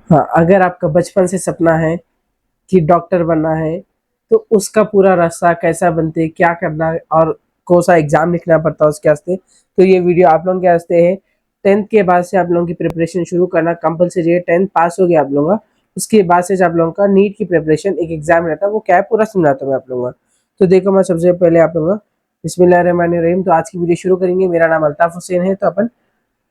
हाँ, अगर आपका बचपन से सपना है कि डॉक्टर बनना है, तो उसका पूरा रास्ता कैसा बनते, क्या करना है और कौन-सा एग्ज़ाम लिखना पड़ता है उसके वास्ते, तो ये वीडियो आप लोगों के वास्ते है। 10th के बाद से आप लोगों की प्रिपरेशन शुरू करना कंपल्सरी है। 10th पास हो गया आप लोगों का, उसके बाद से जो आप लोगों का नीट की प्रिपरेशन एक एग्ज़ाम रहता है, वो क्या है पूरा समझाता हूँ मैं आप लोगों को। तो देखो मैं सबसे पहले आप लोगों को बिस्मिल्लाहिर्रहमानिर्रहीम, तो आज की वीडियो शुरू करेंगे। मेरा नाम अल्ताफ़ हुसैन है। तो अपन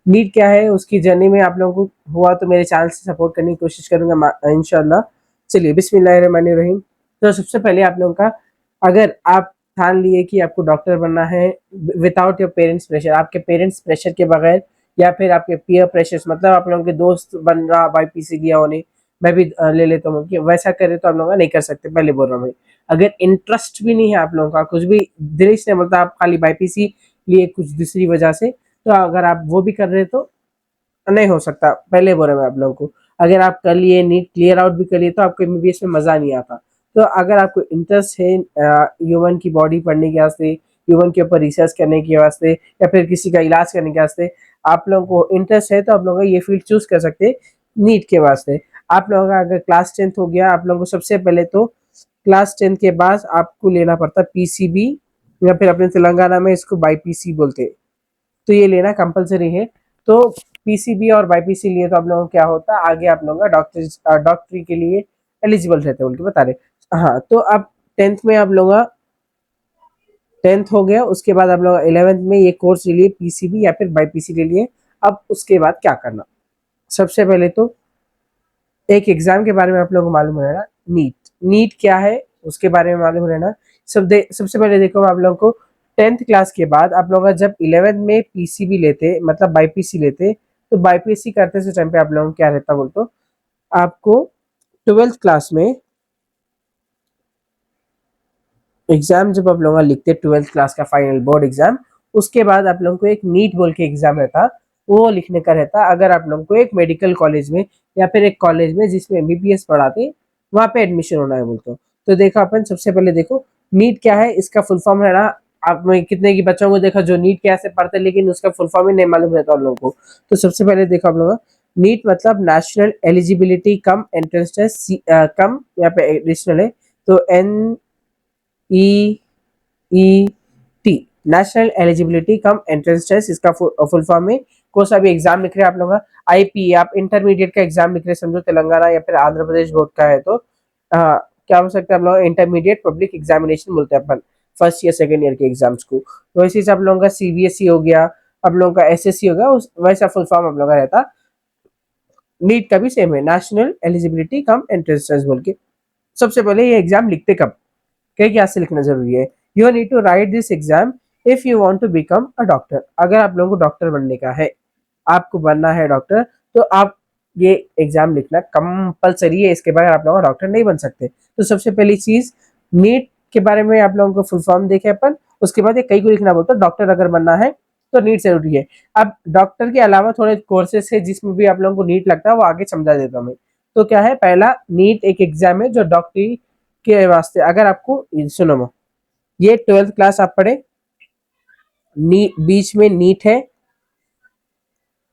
नीट क्या है उसकी जर्नी में आप लोगों को हुआ तो मेरे चैनल से सपोर्ट करने की कोशिश करूंगा इंशाल्लाह। चलिए बिस्मिल्लाहिर्रहमानिर्रहीम। तो सबसे पहले आप लोगों का, अगर आप ठान लिए कि आपको डॉक्टर बनना है विदाउट योर पेरेंट्स प्रेशर, आपके पेरेंट्स प्रेशर के बगैर या फिर आपके पीयर प्रेशर, मतलब आप लोगों के दोस्त बन रहा बाईपीसी लिया होने, मैं भी ले लेता हूँ कि वैसा करे तो आप लोग नहीं कर सकते। पहले बोल रहा हूँ मैं, अगर इंटरेस्ट भी नहीं है आप लोगों का, कुछ भी दिल से, मतलब आप खाली बाईपीसी लिए कुछ दूसरी वजह से, तो अगर आप वो भी कर रहे तो नहीं हो सकता। पहले बोल रहा मैं आप लोगों को, अगर आप कर लिए नीट क्लियर आउट भी कर लिए तो आपको एमबीबीएस में मजा नहीं आता। तो अगर आपको इंटरेस्ट है ह्यूमन की बॉडी पढ़ने के वास्ते, ह्यूमन के ऊपर रिसर्च करने के वास्ते या फिर किसी का इलाज करने के वास्ते आप लोगों को इंटरेस्ट है, तो आप लोग ये फील्ड चूज कर सकते हैं नीट के वास्ते। आप लोगों का अगर क्लास 10th हो गया, आप लोगों को सबसे पहले तो क्लास 10th के बाद आपको लेना पड़ता है पीसीबी, या फिर अपने तेलंगाना में इसको बाईपीसी बोलते हैं। तो ये लेना कंपलसरी है। तो पीसीबी और बाईपीसी लिए तो आप लोगों को क्या होता है, आगे आप लोगों का डॉक्टरी के लिए एलिजिबल रहते हैं, उनके बता रहे। हाँ, तो अब 10th में आप लोगों का 10th हो गया, उसके बाद आप लोग 11th में ये कोर्स ले लिए पीसीबी या फिर बाईपीसी ले लिए। अब उसके बाद क्या करना, सबसे पहले तो एक एग्जाम के बारे में आप लोगों को मालूम रहना, नीट। नीट क्या है उसके बारे में मालूम रहना। सबसे पहले देखो आप लोगों को 10th क्लास के बाद आप लोग जब 11th में पीसीबी लेते, मतलब बाईपीसी लेते, तो बाईपीसी करते से टाइम पे आप लोगों को क्या रहता बोल तो, आपको 12th क्लास में एग्जाम जब आप लोग लिखते 12th क्लास का फाइनल बोर्ड एग्जाम, उसके बाद आप लोगों को एक नीट बोल के एग्जाम रहता, वो लिखने का रहता। अगर आप लोगों को एक मेडिकल कॉलेज में या फिर एक कॉलेज में जिसमें एमबीबीएस पढ़ाते, वहां पे एडमिशन होना है बोलते। तो देखो अपन सबसे पहले देखो नीट क्या है, इसका फुल फॉर्म है ना। आप में कितने की बच्चों को देखा जो नीट कैसे पढ़ते लेकिन उसका फुल फॉर्म ही नहीं मालूम रहता उन लोगों को। तो सबसे पहले देखो आप लोग, नीट मतलब national eligibility cum entrance test, cum यहाँ पे एडिशनल है। तो E E T, national eligibility cum entrance test, इसका फुल फॉर्म में कोई सा भी एग्जाम लिख रहे हैं आप लोग। आईपी, आप इंटरमीडिएट का एग्जाम लिख रहे हैं, समझो तेलंगाना या फिर आंध्र प्रदेश बोर्ड का है तो क्या हो सकता है, आप लोग इंटरमीडिएट पब्लिक एग्जामिनेशन बोलते हैं अपन फर्स्ट ईयर सेकेंड ईयर के एग्जाम्स को। वैसे ही आप लोगों का सीबीएसई हो गया, आप लोगों का एसएससी हो गया, वैसा फुल फॉर्म आप लोगों का रहता। नीट का भी सेम है, national eligibility cum entrance test बोल के। सबसे पहले ये एग्जाम लिखते कब, क्या क्या से लिखना जरूरी है। You need to write this exam if you want to become a doctor. अगर आप लोगों को डॉक्टर बनने का है, आपको बनना है डॉक्टर, तो आप ये एग्जाम लिखना कंपलसरी है, इसके बगैर आप लोग डॉक्टर नहीं बन सकते। तो सबसे पहली चीज, नीट के बारे में आप लोगों को फुल फॉर्म देखे अपन, उसके बाद ये कई को लिखना बोलता है। डॉक्टर अगर बनना है तो नीट जरूरी है। अब डॉक्टर के अलावा थोड़े कोर्सेस है जिसमें भी आप लोगों को नीट लगता है, वो आगे समझा देता हूँ मैं। तो क्या है, पहला नीट एक एग्जाम है जो डॉक्टरी के वास्ते, अगर आपको सुनो, ये 12th क्लास आप पढ़े, बीच में नीट है,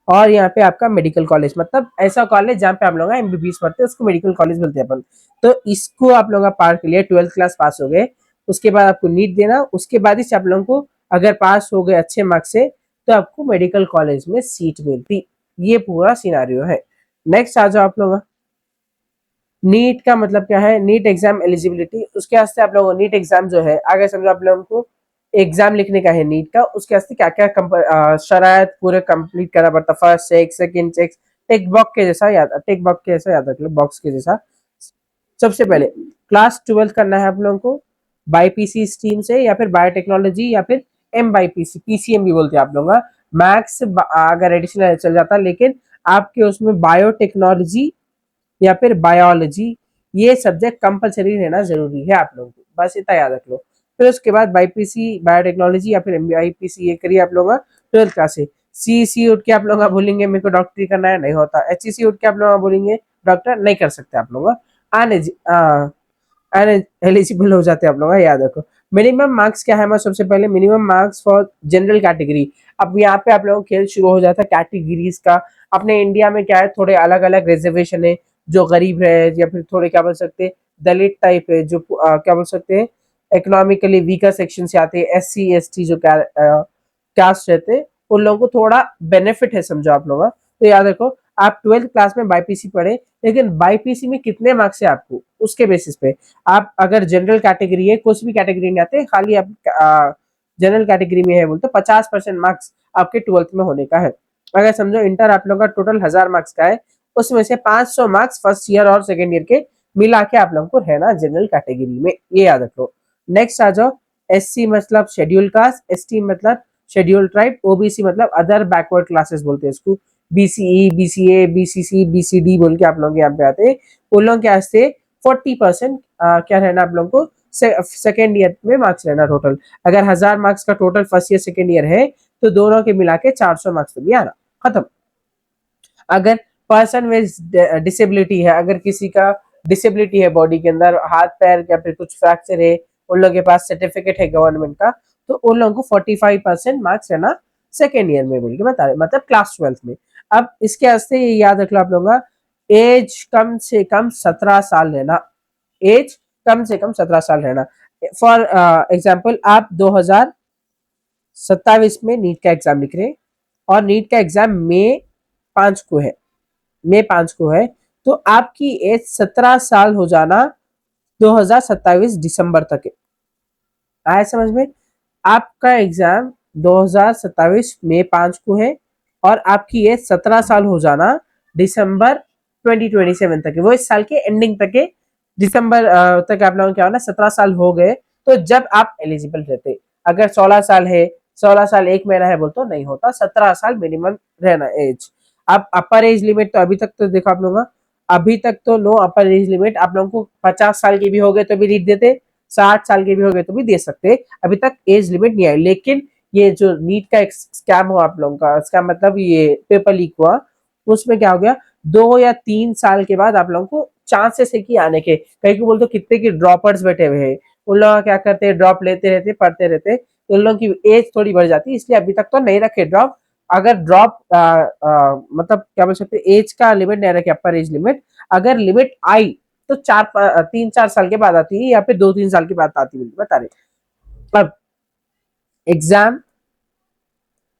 और यहाँ पे आपका मेडिकल कॉलेज, मतलब ऐसा कॉलेज जहाँ पे आप लोग एमबीबीएस पढ़ते हैं उसको मेडिकल कॉलेज बोलते हैं अपन। तो इसको आप लोग पार के लिए 12th क्लास पास हो गए, उसके बाद आपको नीट देना, उसके बाद ही आप लोगों को अगर पास हो गए अच्छे मार्क्स से तो आपको मेडिकल कॉलेज में सीट मिलती। ये पूरा सिनारियो है। नेक्स्ट आ जाओ आप लोग, नीट का मतलब क्या है, नीट एग्जाम एलिजिबिलिटी। उसके वास्ते आप लोगों को नीट एग्जाम जो है, आगे समझो आप लोगों को एग्जाम लिखने का है नीट का, उसके वास्ते क्या क्या शरायत पूरे कंप्लीट करना पड़ता। First check, second check, tick box के जैसा याद, टेक बॉक्स के जैसा याद रख लो, बॉक्स के जैसा। सबसे पहले क्लास 12 करना है आप लोगों को बाईपीसी स्ट्रीम से, या फिर बायोटेक्नोलॉजी, या फिर एम बाईपीसी, पीसीएम भी बोलते हैं आप लोग। मैथ्स अगर एडिशनल चल जाता, लेकिन आपके उसमें बायोटेक्नोलॉजी या फिर बायोलॉजी, ये सब्जेक्ट कंपलसरी रहना जरूरी है आप लोगों को, बस इतना याद रख लो। फिर उसके बाद बाईपीसी, बायोटेक्नोलॉजी या फिर एमबीआईपीसी ये करिए आप लोग 12th क्लास से। सी उठ के आप लोग बोलेंगे मेरे को डॉक्टरी करना है, नहीं होता। एचईसी उठ के आप लोग बोलेंगे डॉक्टर, नहीं कर सकते आप लोग। आने एलिजिबल हो जाते हैं आप लोग, याद रखो। मिनिमम मार्क्स क्या है, मैं सबसे पहले minimum marks for general category. अब यहाँ पे आप लोगों को खेल शुरू हो जाता है कैटेगरीज का। अपने इंडिया में क्या है, थोड़े अलग अलग रिजर्वेशन है, जो गरीब है या फिर थोड़े क्या बोल सकते हैं दलित टाइप है, जो क्या बोल सकते हैं इकोनॉमिकली वीकर सेक्शन से आते हैं, SC ST जो कास्ट रहते हैं, उन लोगों को थोड़ा बेनिफिट है, समझो आप लोग। तो याद रखो, आप 12th क्लास में बाईपीसी पढ़े, लेकिन बाईपीसी में कितने मार्क्स है आपको, उसके बेसिस पे आप अगर जनरल कैटेगरी है, कुछ भी कैटेगरी में आते हैं, खाली आप जनरल कैटेगरी में है बोलते 50% मार्क्स आपके 12th में होने का है। अगर समझो इंटर आप लोग का टोटल 1000 मार्क्स का है, उसमें से 500 मार्क्स फर्स्ट ईयर और सेकेंड ईयर के मिला के आप लोगों को रहना जनरल कैटेगरी में, ये याद रखो। नेक्स्ट आ जाओ, SC मतलब शेड्यूल कास्ट, ST मतलब शेड्यूल ट्राइब, OBC मतलब अदर बैकवर्ड क्लासेस बोलते हैं इसको, BCE BCA BCC BCD बोल के आप लोग यहाँ पे आते हैं। उन लोगों के वास्ते 40% क्या रहना आप लोगों को सेकेंड ईयर में मार्क्स रहना टोटल। अगर 1000 मार्क्स का total first year second year है, तो दोनों के मिला के 400 मार्क्स तो भी आना, खत्म। अगर पर्सन विद डिसेबिलिटी है, अगर किसी का डिसेबिलिटी है बॉडी के अंदर, हाथ पैर या फिर कुछ फ्रैक्चर है, उन लोगों के पास सर्टिफिकेट है गवर्नमेंट का, तो उन लोगों को 45% मार्क्स रहना सेकेंड ईयर में बोल के बता रहे, मतलब क्लास 12th में। अब इसके वास्ते ये याद रख लो आप लोगों का, एज कम से कम 17 साल रहना, एज कम से कम 17 साल रहना। फॉर एग्जाम्पल आप 2027 में नीट का एग्जाम लिख रहे हैं, और नीट का एग्जाम मई 5 को है, मई 5 को है, तो आपकी एज 17 साल हो जाना 2027 दिसंबर तक है। आया समझ में? आपका एग्जाम 2027 मई 5 को है, और आपकी एज 17 साल हो जाना दिसंबर 2027 तक है, वो इस साल के एंडिंग तक है। दिसंबर तक आप लोगों क्या होना, 17 साल हो गए तो जब आप एलिजिबल रहते। अगर 16 साल है, 16 साल 1 महीना है बोल तो नहीं होता, 17 साल मिनिमम रहना एज। अब अपर एज लिमिट तो अभी तक तो देखो आप लोगों, अभी तक तो नो अपर एज लिमिट, आप लोगों को 50 साल के भी हो गए तो भी रीड देते, 60 साल के भी हो गए तो भी दे सकते, अभी तक एज लिमिट नहीं आई। लेकिन ये जो नीट का एक स्कैम हुआ आप लोगों का, इसका मतलब ये पेपर लीक हुआ, उसमें क्या हो गया, 2 या 3 साल के बाद आप लोगों को चांसेस है कि आने के, कहीं को बोलते कितने की ड्रॉपर्स बैठे हुए हैं, उन लोग क्या करते हैं, ड्रॉप लेते रहते पढ़ते रहते, तो उन लोगों की एज थोड़ी बढ़ जाती है, इसलिए अभी तक तो नहीं रखे ड्रॉप। अगर ड्रॉप मतलब क्या बोल सकते एज का लिमिट नहीं रखे, अपर एज लिमिट, अगर लिमिट आई तो 3-4 साल के बाद आती है, या फिर 2-3 साल के बाद आती है, बता रहे। अब एग्जाम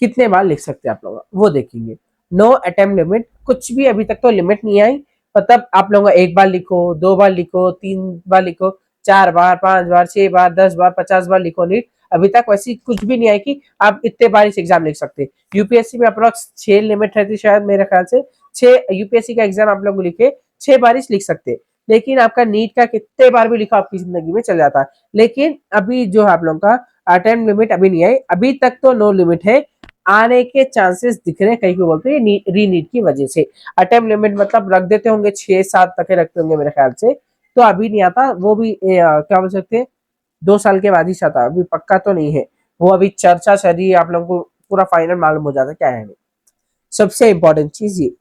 कितने बार लिख सकते हैं आप लोग, वो देखेंगे। नो अटेम्प्ट लिमिट, कुछ भी अभी तक तो लिमिट नहीं आई, मतलब आप लोग 1 बार लिखो, 2 बार लिखो, 3 बार लिखो, 4 बार, 5 बार, 6 बार, 10 बार, 50 बार लिखो नीट, अभी तक वैसी कुछ भी नहीं आई कि आप इतने बार इस एग्जाम लिख सकते। यूपीएससी में अप्रोक्स 6 लिमिट रहती शायद, मेरे ख्याल से 6 यूपीएससी का एग्जाम आप लोग लिखे 6 बार इस लिख सकते, लेकिन आपका नीट का कितने बार भी लिखो आपकी जिंदगी में चल जाता है। लेकिन अभी जो है आप लोगों का अटेम्प्ट लिमिट अभी नहीं आई, अभी तक तो नो लिमिट है, आने के चांसेस दिख रहे हैं, कहीं को बोलते हैं री नीट की वजह से। अटेम्प्ट लिमिट मतलब रख देते होंगे 6-7 तक रखते होंगे मेरे ख्याल से, तो अभी नहीं आता वो भी क्या बोल सकते हैं 2 साल के बाद ही आता, अभी पक्का तो नहीं है, वो अभी चर्चा चल रही है, आप लोगों को पूरा फाइनल मालूम हो जाता क्या है। सबसे इंपॉर्टेंट चीज ये,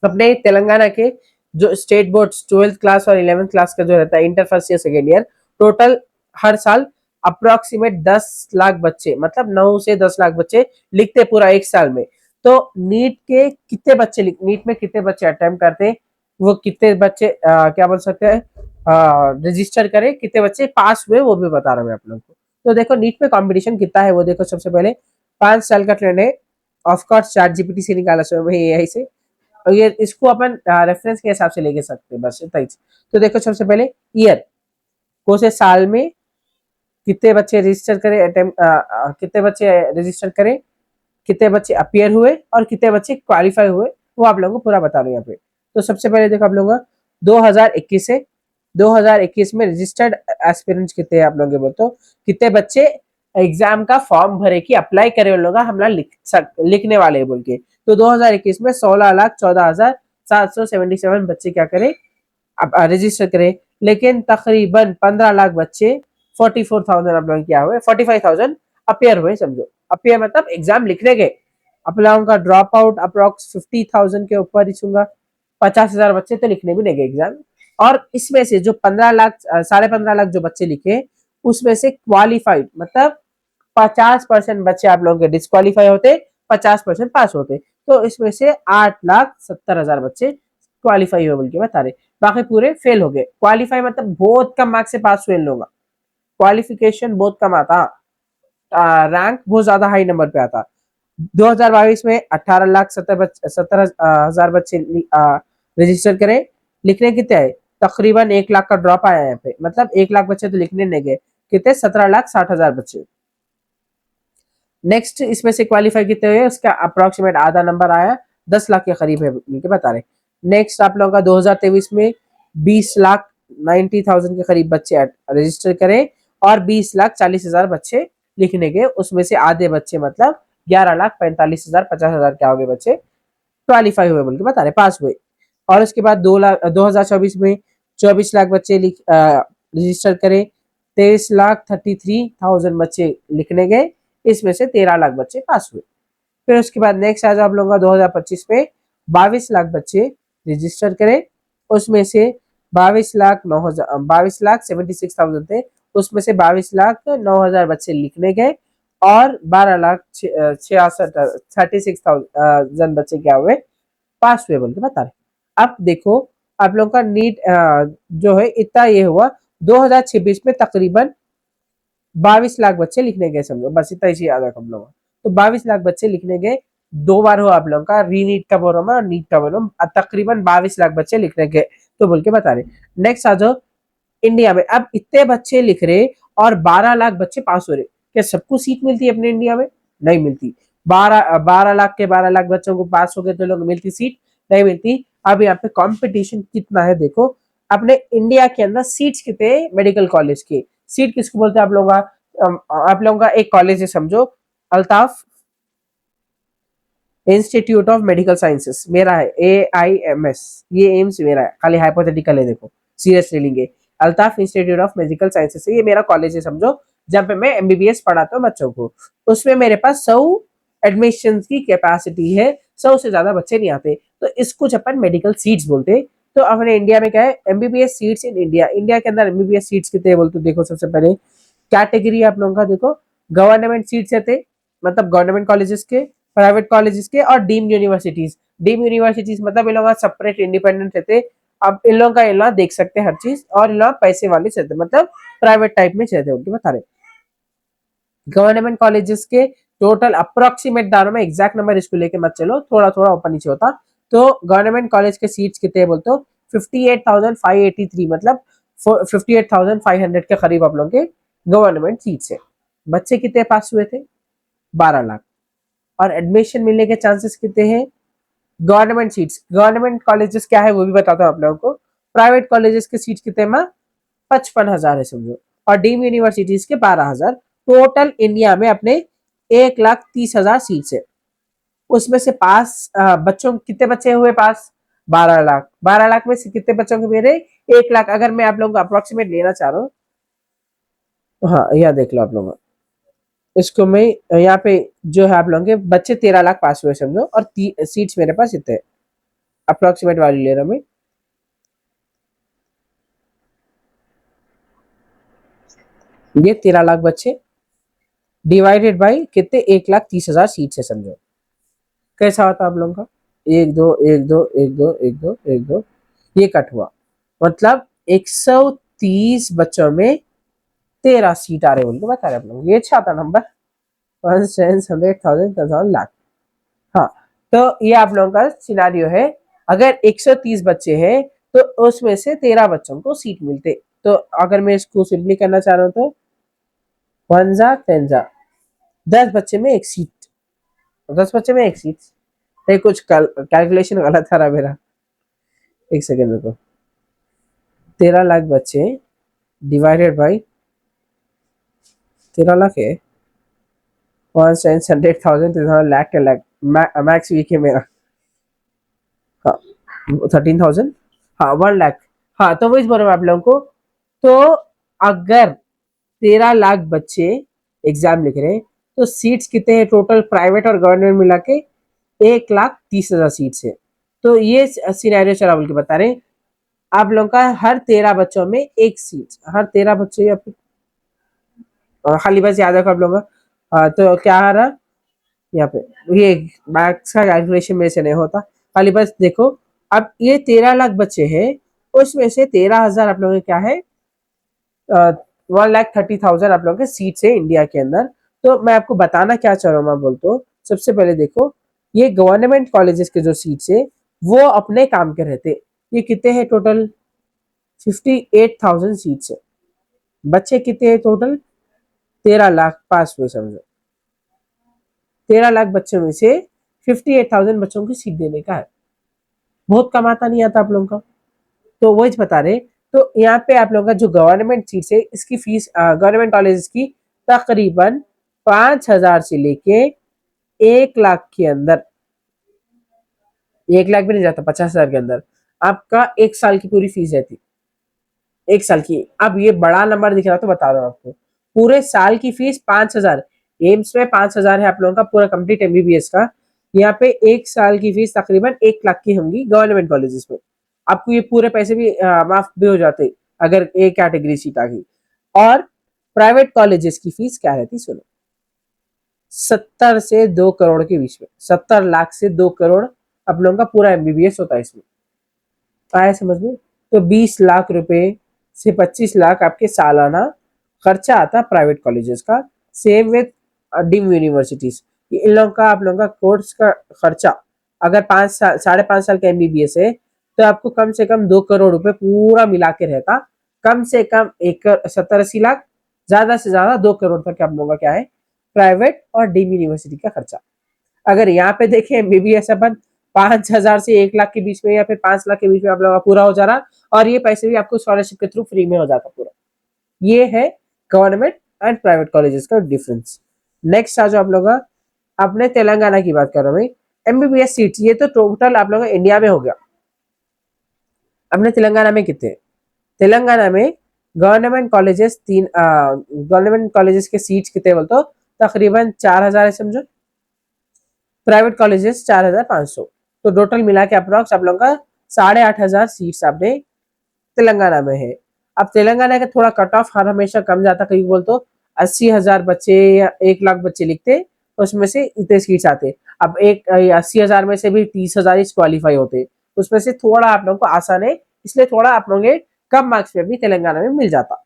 अपने तेलंगाना के जो स्टेट बोर्ड 12th क्लास और 11th क्लास का जो रहता है, inter first year second year, total हर साल अप्रोक्सीमेट 10 लाख बच्चे, मतलब 9 से 10 लाख बच्चे लिखते पूरा एक साल में। तो नीट के कितने बच्चे नीट में कितने बच्चे अटेम्प्ट करते, वो कितने बच्चे क्या बोल सकते हैं रजिस्टर करे, कितने बच्चे पास हुए, वो भी बता रहा हूँ मैं आप लोग को। तो देखो नीट में कंपटीशन कितना है वो देखो। सबसे पहले 5 साल का ट्रेंड है, ऑफकोर्स चैट जीपीटी से निकाला, यही से, और ये इसको अपन रेफरेंस के हिसाब से लेके सकते हैं, बस इतना ही। तो देखो सबसे पहले ईयर को से साल में कितने बच्चे रजिस्टर करें, कितने बच्चे रजिस्टर करें, कितने बच्चे अपियर हुए और कितने बच्चे क्वालिफाई हुए, वो आप लोगों को पूरा बता रहा हूँ यहाँ पे। तो सबसे पहले देखो आप लोगों का 2021 से 2021 में रजिस्टर्ड एस्पिरेंट्स कितने हैं आप लोगों के, बोल तो कितने बच्चे एग्जाम का फॉर्म भरे की अप्लाई करे उन लोग हम लिखने वाले बोल के। तो 2021 में 16,14,777 बच्चे क्या करें, अब रजिस्टर करें, लेकिन तकरीबन 15 लाख बच्चे 44,000 आप लोग क्या हुए, 45,000 अपियर हुए, समझो अपियर मतलब एग्जाम लिखने गए। आप लोगों का ड्रॉप आउट अप्रोक्स 50,000 के ऊपर ही छूंगा, 50,000 बच्चे तो लिखने भी नहीं गए एग्जाम। और इसमें से जो 15 लाख 15.5 लाख जो बच्चे लिखे, उसमें से क्वालिफाइड मतलब 50% बच्चे आप लोगों के डिस्कालीफाई होते, 50% पास होते। तो इसमें से 8,70,000 बच्चे क्वालिफाई हुए बोल के बता रहे, बाकी पूरे फेल हो गए। क्वालिफाई मतलब बहुत कम मार्क्स से पास हुए इन लोग, क्वालिफिकेशन बहुत कम आता, रैंक बहुत ज्यादा हाई नंबर पे आता। 2022 में 18,70,000 बच्चे रजिस्टर करें, लिखने कितने आए, तकरीबन 1 लाख का ड्रॉप आया यहाँ पे, मतलब 1 लाख बच्चे तो लिखने नहीं गए, कितने 17,60,000 बच्चे। नेक्स्ट इसमें से क्वालिफाई कितने हुए, उसका अप्रोक्सीमेट आधा नंबर आया, 10 लाख के करीब है मिलके बता रहे। नेक्स्ट आप लोगों का 2023 में 20,90,000 के करीब बच्चे रजिस्टर करें और 20,40,000 बच्चे लिखने के, उसमें से आधे बच्चे मतलब 11,45,000 50,000 क्या हो गए बच्चे क्वालिफाई हुए बोल के बता रहे, पास हुए। और उसके बाद 2024 में 24 लाख बच्चे रजिस्टर करें, 23,33,000 बच्चे लिखने गए, इसमें से 13 लाख बच्चे पास हुए। फिर उसके बाद नेक्स्ट आ जाओ आप लोगों का 2025 में 22 लाख बच्चे रजिस्टर करें, उसमें से 22,76,000 थे, उसमें से 22,09,000 बच्चे लिखने गए और 36,000 बच्चे क्या हुए पास हुए बोल के बता रहे। अब देखो आप लोगों का नीट जो है इतना ये हुआ 2026 में तकरीबन 22 लाख बच्चे लिखने गए, समझो बस इतना ही याद रखो हम लोग। तो 22 लाख बच्चे लिखने गए, 2 बार हुआ आप लोगों का रीनीट का बोल रहा हूँ, नीट का बोल रहा हूँ, तकरीबन 22 लाख बच्चे लिखने गए तो बोल के बता रहे। नेक्स्ट आ जाओ इंडिया में, अब इतने बच्चे लिख रहे और 12 लाख बच्चे पास हो रहे, क्या सबको सीट मिलती है अपने इंडिया में, नहीं मिलती। 12 लाख के 12 लाख बच्चों को पास हो गए तो लोग मिलती सीट, नहीं मिलती। अब यहाँ पे कंपटीशन कितना है देखो, अपने इंडिया के अंदर सीट्स कितने मेडिकल कॉलेज के, सीट किसको बोलते हैं आप लोगों का एक कॉलेज है समझो, Altaf institute of medical sciences मेरा है, AIMS, ये एम्स मेरा है, खाली हाइपोथेटिकल है देखो, सीरियस ले लेंगे। Altaf institute of medical sciences ये मेरा कॉलेज है समझो, जब पे मैं MBBS पढ़ाता हूँ बच्चों को, उसमें मेरे पास 100 एडमिशन की कैपेसिटी है, 100 से ज्यादा बच्चे नहीं आते, तो इसको अपन मेडिकल सीट्स बोलते। तो अपने इंडिया में क्या है, MBBS seats in India, India के अंदर MBBS सीट्स कितने बोलते देखो, सबसे पहले कैटेगरी आप लोगों का देखो, गवर्नमेंट सीट्स रहते, मतलब गवर्नमेंट कॉलेजेस के, प्राइवेट कॉलेजेस के और डीम्ड यूनिवर्सिटीज। डीम्ड यूनिवर्सिटीज मतलब इन लोगों का सेपरेट इंडिपेंडेंट रहते, अब इन लोगों का इन लोग देख सकते हैं हर चीज, और इन लोग पैसे वाले रहते मतलब प्राइवेट टाइप में रहते, उनके बता रहे। गवर्नमेंट कॉलेजेस के टोटल अप्रोक्सीमेट दानों में एग्जैक्ट नंबर इसको लेके मत चलो, थोड़ा थोड़ा ऊपर नीचे होता। तो गवर्नमेंट कॉलेज के सीट्स कितने बोलते हो, 58,583, मतलब 58,500 के करीब आप लोग के गवर्नमेंट सीट्स है। बच्चे कितने पास हुए थे, 12 लाख। और एडमिशन मिलने के चांसेस कितने हैं, गवर्नमेंट सीट्स, गवर्नमेंट कॉलेजेस क्या है वो भी बताता हूँ आप लोगों को। प्राइवेट कॉलेजेस के सीट्स कितने में 55,000 है समझो, और डीम यूनिवर्सिटीज के 12,000। टोटल इंडिया में अपने 1,30,000 सीट्स है, उसमें से पास बच्चों कितने बच्चे हुए पास, 12 लाख। 12 लाख में से कितने बच्चों के मेरे 1 लाख, अगर मैं आप लोगों को अप्रोक्सीमेट लेना चाह रहा हूँ, हाँ यहाँ देख लो आप लोग, इसको मैं यहाँ पे जो है आप लोगों के बच्चे 13 लाख पास हुए समझो, और सीट्स मेरे पास इतने अप्रोक्सीमेट वाली ले रहा हूँ मैं, ये 13 लाख बच्चे डिवाइडेड बाई कितने, 1,30,000 सीट्स है समझो, कैसा होता आप लोगों का, एक दो एक दो एक दो एक दो एक दो, ये कट हुआ, मतलब 130 बच्चों में 13 सीट आ रहे बोल के बता रहे आप लोग, ये अच्छा था नंबर, 100,000 लाख। हाँ, तो ये आप लोगों का सिनारियो है, अगर 130 बच्चे हैं तो उसमें से 13 बच्चों को सीट मिलते। तो अगर मैं इसको सिंपली करना चाह रहा हूँ तो 1 जा 10 जा, 10 बच्चे में एक सीट, 10 बच्चे में एक सीट, नहीं कुछ कैलकुलेशन गलत था रहा मेरा, एक सेकेंड रुको, 13 लाख बच्चे डिवाइडेड बाई 13 लाख है, 100,000 लाख के लाख, मैक्स वीक है मेरा, हाँ 13,000, हाँ 1 लाख, हाँ तो वही बोल रहा हूँ आप लोगों को। तो अगर 13 लाख बच्चे एग्जाम लिख रहे हैं तो सीट्स कितने हैं टोटल प्राइवेट और गवर्नमेंट मिला के, 1,30,000 सीट्स है। तो ये सिनेरियो चला बोल के बता रहे हैं, आप लोगों का हर 13 बच्चों में एक सीट, हर 13 बच्चे या फिर खाली बस याद रखो आप लोगों का, तो क्या आ रहा यहाँ पे, ये मैथ्स का कैलकुलेशन मेरे से नहीं होता, खाली बस देखो अब ये 13 लाख बच्चे हैं, उसमें से 13,000 आप लोगों के क्या है, 1,30,000 आप लोगों के सीट्स है इंडिया के अंदर। तो मैं आपको बताना क्या चाह रहा हूँ, मैं बोलता हूँ सबसे पहले देखो, ये गवर्नमेंट कॉलेजेस के जो सीट्स है वो अपने काम के रहते, ये कितने हैं टोटल, 58,000 सीट्स है। बच्चे कितने हैं टोटल, 13 लाख पास हुए समझो, 13 लाख बच्चों में से 58,000 बच्चों की सीट देने का है। बहुत कम आता नहीं आता आप लोगों का, तो वही बता रहे। तो यहाँ पे आप लोगों का जो गवर्नमेंट सीट है इसकी फीस गवर्नमेंट कॉलेज की तकरीबन 5,000 से लेके 1 लाख के अंदर, 1 लाख भी नहीं जाता, 50,000 के अंदर आपका 1 साल की पूरी फीस रहती, 1 साल की। अब ये बड़ा नंबर दिख रहा तो बता रहा हूँ आपको, पूरे साल की फीस 5,000, एम्स में 5,000 है आप लोगों का पूरा कंप्लीट एमबीबीएस का। यहाँ पे 1 साल की फीस तकरीबन 1 लाख की होंगी गवर्नमेंट कॉलेजेस में। आपको ये पूरे पैसे भी माफ भी हो जाते अगर ए कैटेगरी सीट आ गई। और प्राइवेट कॉलेजेस की फीस क्या रहती सुनो, 70 से 2 करोड़ के बीच में, 70 लाख से 2 करोड़ आप लोगों का पूरा एमबीबीएस होता है इसमें, आया समझ में। तो 20 लाख रुपए से 25 लाख आपके सालाना खर्चा आता है प्राइवेट कॉलेजेस का। सेम विद डीम यूनिवर्सिटीज, इन लोगों का आप लोगों का कोर्स का खर्चा अगर 5 साल 5.5 साल का एमबीबीएस है तो आपको कम से कम 2 करोड़ रुपए पूरा मिला के रहता, कम से कम 70-80 लाख, ज्यादा से ज्यादा 2 करोड़ तक आप लोगों का क्या है प्राइवेट और डीम यूनिवर्सिटी का खर्चा। अगर यहाँ पे देखें एमबीबीएस अपन 5,000 से 1 लाख के बीच में या फिर 5 लाख के बीच में आप लोगों का पूरा हो जा रहा, और ये पैसे भी आपको स्कॉलरशिप के थ्रू फ्री में हो जाता पूरा। ये है गवर्नमेंट एंड प्राइवेट कॉलेजेस का डिफरेंस। नेक्स्ट आ जाओ आप लोग अपने तेलंगाना की बात कर रहा हूँ भाई, एमबीबीएस सीट्स ये तो टोटल आप लोगों का इंडिया में हो गया। अपने तेलंगाना में कितने, तेलंगाना में गवर्नमेंट कॉलेजेस के सीट्स कितने बोलते हो, तकरीबन 4,000 है समझो, प्राइवेट कॉलेजेस 4,500, तो टोटल मिला के अप्रोक्स आप लोगों का 8,500 सीट्स आपने तेलंगाना में है। अब तेलंगाना का थोड़ा कट ऑफ हर हमेशा कम जाता, कहीं बोल तो 80,000 बच्चे या 1 लाख बच्चे लिखते तो उसमें से इतने सीट्स आते। अब 80,000 में से भी 30,000 ही क्वालिफाई होते, उसमें से थोड़ा आप लोगों को आसान है, इसलिए थोड़ा आप लोगों के कम मार्क्स में भी तेलंगाना में मिल जाता।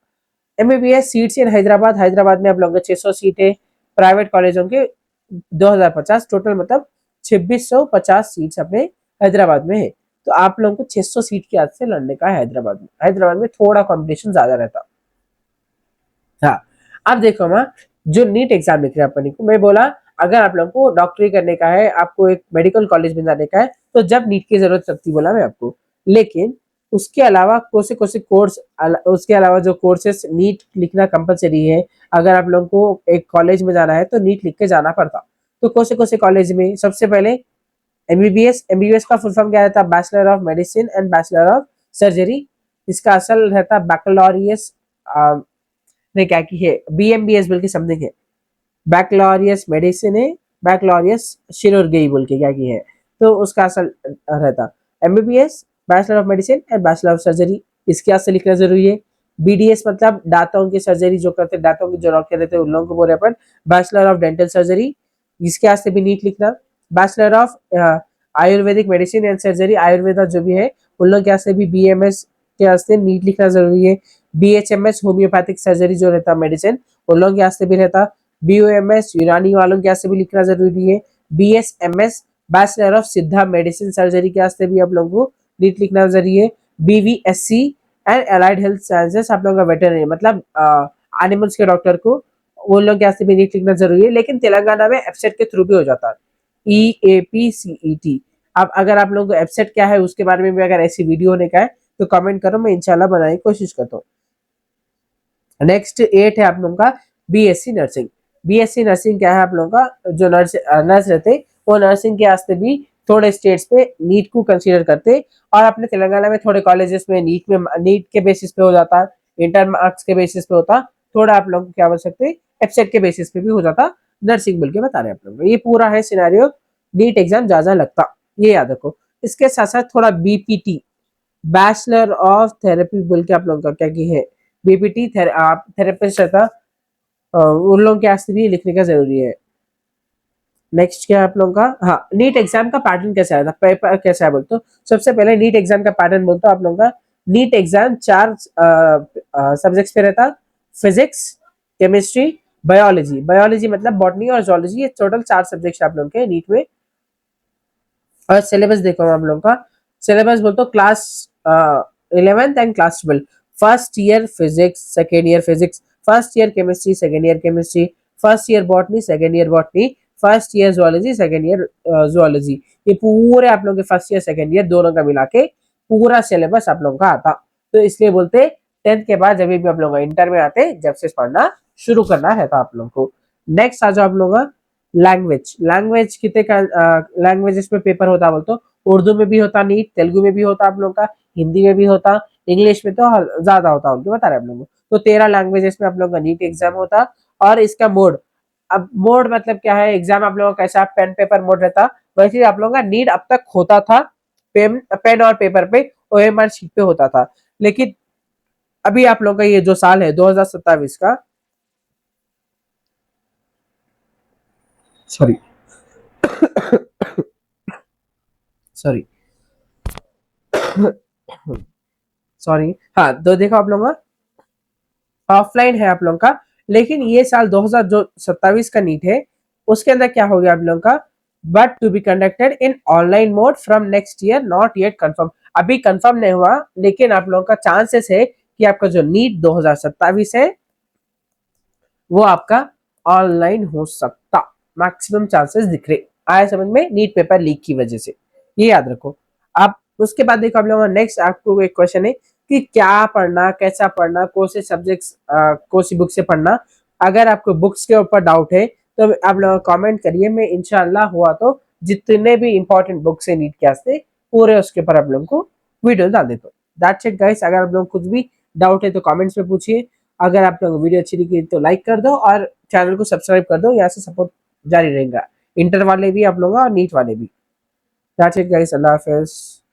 MBBS seats in Hyderabad, Hyderabad में आप लोगों के 600 सीट है, प्राइवेट कॉलेजों के 2,050, टोटल मतलब 2,650 सीट्स अपने हैदराबाद में है। तो आप लोगों को 600 सीट की आदत से लड़ने का है हैदराबाद में, हैदराबाद में थोड़ा कंपटीशन ज्यादा रहता। हाँ, अब देखो मैं जो नीट एग्जाम लिख रहे हैं अपन को, मैं बोला अगर आप लोगों को डॉक्टरी करने का है, आपको एक मेडिकल कॉलेज में जाने का है, तो जब नीट की जरूरत लगती बोला मैं आपको, लेकिन उसके अलावा कोई कोर्स, उसके अलावा जो कोर्सेस नीट लिखना कंपलसरी है, अगर आप लोगों को एक कॉलेज में जाना है तो नीट लिख के जाना पड़ता। तो कौन से कॉलेज में, सबसे पहले एमबीबीएस, एमबीबीएस का फुल फॉर्म क्या रहता है, bachelor of medicine and bachelor of surgery. इसका असल रहता बैकलॉरियस, ने क्या की है बीएमबीएस बोल के समथिंग है, बैकलॉरियस मेडिसिन है, बैकलॉरियस शिरोर्गी बोल के क्या की है, तो उसका असल रहता MBBS, bachelor of medicine and bachelor of surgery. इसके वास्ते लिखना जरूरी है। बीडीएस मतलब दांतों की सर्जरी जो करते, दांतों की जो डॉक्टर रहते हैं उन लोगों को बोल रहे अपन बैचलर ऑफ डेंटल सर्जरी, इसके वास्ते भी नीट लिखना। Bachelor of Ayurvedic medicine and surgery, Ayurveda जो भी है उन लोग के वास्ते भी बीएमएस के वास्ते नीट लिखना जरूरी है। बीएचएमएस होम्योपैथिक सर्जरी जो रहता मेडिसिन उन लोगों के वास्ते भी रहता। बीओएमएस यूनानी वालों के वास्ते भी लिखना जरूरी है। बीएसएमएस बैचलर ऑफ सिद्धा मेडिसिन सर्जरी के वास्ते भी आप लोगों को नीट लिखना जरूरी है। BVSc and allied health sciences, आप लोगों का वेटरनरी मतलब एनिमल्स के डॉक्टर को, वो लोग के वास्ते भी नीट लिखना जरूरी है, लेकिन तेलंगाना में एफसेट के थ्रू भी हो जाता है, EAPCET। अब अगर आप लोगों को एफसेट क्या है उसके बारे में भी अगर ऐसी वीडियो होने का है तो कमेंट करो, मैं इंशाल्लाह बनाने की कोशिश करता हूँ। नेक्स्ट 8 है आप लोगों का बीएससी नर्सिंग। बीएससी नर्सिंग क्या है, आप लोगों का जो नर्स रहते वो नर्सिंग के वास्ते भी थोड़े स्टेट्स पे नीट को कंसीडर करते, और अपने तेलंगाना में थोड़े कॉलेजेस में नीट के बेसिस पे हो जाता, इंटर मार्क्स के बेसिस पे होता, थोड़ा आप लोग क्या बोल सकते एफसेट के बेसिस पे भी हो जाता नर्सिंग बोल के बता रहे हैं आप लोग। ये पूरा है सिनेरियो, नीट एग्जाम ज्यादा लगता, ये याद रखो। इसके साथ साथ थोड़ा बीपीटी, बैचलर ऑफ थेरेपी बोल के आप लोगों का क्या की है, बीपीटी थेरेपिस्ट रहता, उन लोगों के वास्ते भी लिखने का जरूरी है। नेक्स्ट क्या है आप लोगों का, हाँ नीट एग्जाम का पैटर्न कैसा है, पेपर कैसा है बोलते हो। सबसे पहले नीट एग्जाम का पैटर्न बोलते हो आप लोगों का। नीट एग्जाम 4 सब्जेक्ट्स पे रहता। Physics, chemistry, biology. बायोलॉजी मतलब बॉटनी और जोलॉजी, ये टोटल 4 सब्जेक्ट्स आप लोगों के नीट में। और सिलेबस देखो आप लोगों का। सिलेबस बोलते हो class 11th and class 12। First year physics, second year physics, first year chemistry, second year chemistry, first year botany, second year botany, first year zoology, second year zoology. ये पूरे आप लोगों के फर्स्ट ईयर सेकेंड ईयर दोनों का मिला के पूरा सिलेबस आप लोगों का आता। तो इसलिए बोलते 10th के बाद जब भी आप लोग इंटर में आते जब से पढ़ना शुरू करना रहता आप लोगों को। नेक्स्ट आ जाओ आप लोगों का लैंग्वेज। लैंग्वेज कितने का लैंग्वेजेस में पेपर होता बोलते हो। उर्दू में भी होता नीट, तेलुगु में भी होता आप लोगों का, हिंदी में भी होता, इंग्लिश में तो ज्यादा होता उनके बता रहे आप लोगों को। तो 13 लैंग्वेजेस में आप लोगों का नीट एग्जाम होता। और इसका मोड, अब मोड मतलब क्या है, एग्जाम आप लोगों का कैसा पेन पेपर मोड रहता, वैसे आप लोगों का नीट अब तक होता था पेन पेन और पेपर पे, ओएमआर शीट पे होता था। लेकिन अभी आप लोगों का ये जो साल है 2027 का, सॉरी सॉरी सॉरी, हाँ तो देखो आप लोगों का ऑफलाइन है आप लोगों का। लेकिन ये साल 2027 का नीट है, उसके अंदर क्या हो गया आप लोगों का, but to be conducted in online mode from next year, not yet confirm. अभी कंफर्म नहीं हुआ, लेकिन आप लोगों का चांसेस है कि आपका जो नीट 2027 है वो आपका ऑनलाइन हो सकता। मैक्सिमम चांसेस दिख रहे आए समझ में, नीट पेपर लीक की वजह से, ये याद रखो आप। उसके बाद देखो आप लोगों का नेक्स्ट आपको एक क्वेश्चन है कि क्या पढ़ना, कैसा पढ़ना, कौन से सब्जेक्ट्स कौन सी बुक से पढ़ना। अगर आपको बुक्स के ऊपर डाउट है तो आप लोग कमेंट करिए, मैं इंशाल्लाह हुआ तो जितने भी इंपॉर्टेंट बुक्स है नीट के वास्ते पूरे उसके ऊपर आप लोगों को वीडियो डाल देता हूँ। That's it guys. अगर आप लोग कुछ भी डाउट है तो कमेंट्स में पूछिए। अगर आप लोगों को वीडियो अच्छी लगी तो लाइक कर दो और चैनल को सब्सक्राइब कर दो, यहाँ से सपोर्ट जारी रहेगा, इंटर वाले भी आप लोगों का और नीट वाले भी। That's it guys, Allah Hafiz.